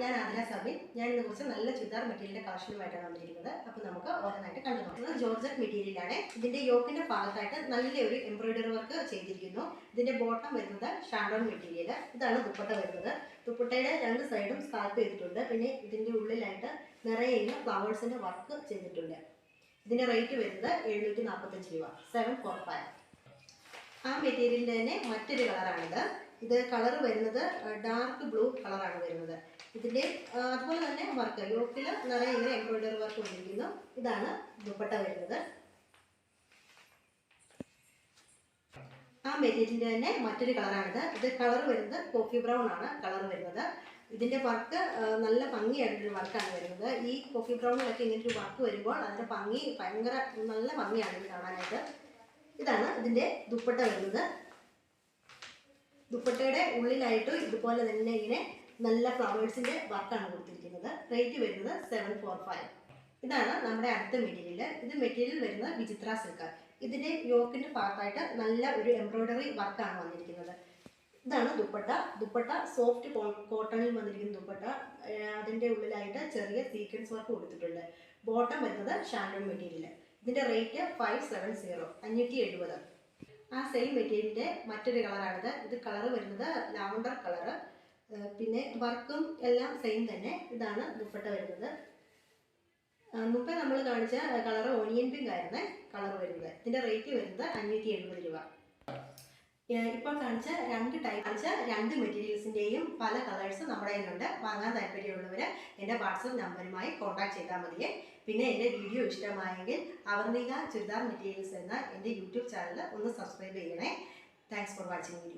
ഞാൻ ആതിര സബിൻ. ഞാൻ ഇന്ന് കുറച്ച് നല്ല ചുരിദാർ മെറ്റീരിയലിന്റെ കളക്ഷനുമായിട്ടാണ് വന്നിരിക്കുന്നത്. അപ്പോൾ നമുക്ക് ഓരോന്നായിട്ട് കണ്ടു നോക്കുന്നത്. ജോർജറ്റ് മെറ്റീരിയലാണ്. ഇതിന്റെ യോക്കിന്റെ ഭാഗത്തായിട്ട് നല്ലൊരു എംബ്രോയിഡറി വർക്ക് ചെയ്തിരിക്കുന്നു. ഇതിന്റെ ബോട്ടം വരുന്നത് ഷാൻഡോൺ മെറ്റീരിയൽ. ഇതാണ് ദുപ്പട്ട വരുന്നത്. ദുപ്പട്ടയുടെ രണ്ട് സൈഡും സ്കാൽപ്പ് ചെയ്തിട്ടുണ്ട്. പിന്നെ ഇതിന്റെ ഉള്ളിലായിട്ട് നിറയെ ഫ്ലവേഴ്സിന്റെ വർക്ക് ചെയ്തിട്ടുണ്ട്. ഇതിന്റെ റേറ്റ് വരുന്നത് 745 രൂപ, 745. ആ മെറ്റീരിയലിന്റെ തന്നെ മറ്റൊരു കളറാണിത്. ഇത് കളർ വരുന്നത് ഡാർക്ക് ബ്ലൂ കളറാണ് വരുന്നത്. ഇതിൻ്റെ അതുപോലെ തന്നെ വർക്ക് യോക്കിൽ നിറയെ ഇങ്ങനെ എംബ്രോയിഡറി വർക്ക് വന്നിരിക്കുന്നു. ഇതാണ് ദുപ്പട്ട വരുന്നത്. ആ മെറ്റീരിയലിൻ്റെ തന്നെ മറ്റൊരു കളറാണിത്. ഇത് കളർ വരുന്നത് കോഫി ബ്രൗൺ ആണ് കളർ വരുന്നത്. ഇതിൻ്റെ വർക്ക് നല്ല ഭംഗിയായിട്ടൊരു വർക്കാണ് വരുന്നത്. ഈ കോഫി ബ്രൗണിലൊക്കെ ഇങ്ങനെ ഒരു വർക്ക് വരുമ്പോൾ അതിൻ്റെ ഭംഗി ഭയങ്കര നല്ല ഭംഗിയാണ് ഇത് കാണാനായിട്ട്. ഇതാണ് ഇതിൻ്റെ ദുപ്പട്ട വരുന്നത്. ദുപ്പട്ടയുടെ ഉള്ളിലായിട്ട് ഇതുപോലെ തന്നെ ഇങ്ങനെ നല്ല ഫ്ലവേഴ്സിൻ്റെ വർക്കാണ് കൊടുത്തിരിക്കുന്നത്. റേറ്റ് വരുന്നത് 745. ഇതാണ് നമ്മുടെ അടുത്ത മെറ്റീരിയൽ. ഇത് മെറ്റീരിയൽ വരുന്നത് വിചിത്ര സിൽക്ക്. ഇതിൻ്റെ യോക്കിൻ്റെ ഭാഗത്തായിട്ട് നല്ല ഒരു എംബ്രോയിഡറി വർക്കാണ് വന്നിരിക്കുന്നത്. ഇതാണ് ദുപ്പട്ട. ദുപ്പട്ട സോഫ്റ്റ് കോട്ടണിൽ വന്നിരിക്കുന്ന ദുപ്പട്ട. അതിൻ്റെ ഉള്ളിലായിട്ട് ചെറിയ സീക്വൻസ് വർക്ക് കൊടുത്തിട്ടുണ്ട്. ബോട്ടം വരുന്നത് ഷാൻഡോൺ മെറ്റീരിയൽ. ഇതിൻ്റെ റേറ്റ് 570, 570. ആ സെയിം മെറ്റീരിയലിൻ്റെ മറ്റൊരു കളറാണിത്. ഇത് കളർ വരുന്നത് ലാവണ്ടർ കളറ്. പിന്നെ വർക്കും എല്ലാം സെയിം തന്നെ. ഇതാണ് ദുപ്പട്ട വരുന്നത്. മുമ്പേ നമ്മൾ കാണിച്ച കളർ ഓണിയൻ പിങ്ക് ആയിരുന്നേ കളർ വരുന്നത്. ഇതിൻ്റെ റേറ്റ് വരുന്നത് 570 രൂപ. ഇപ്പോൾ കാണിച്ച രണ്ട് മെറ്റീരിയൽസിൻ്റെയും പല കളേഴ്സ് നമ്മുടെ കയ്യിലുണ്ട്. വാങ്ങാൻ താല്പര്യമുള്ളവർ എൻ്റെ വാട്സപ്പ് നമ്പറുമായി കോൺടാക്ട് ചെയ്താൽ മതിയേ. പിന്നെ എൻ്റെ വീഡിയോ ഇഷ്ടമായെങ്കിൽ അവർണിക ചുരിദാർ മെറ്റീരിയൽസ് എന്ന എൻ്റെ യൂട്യൂബ് ചാനൽ ഒന്ന് സബ്സ്ക്രൈബ് ചെയ്യണേ. Thanks for watching video.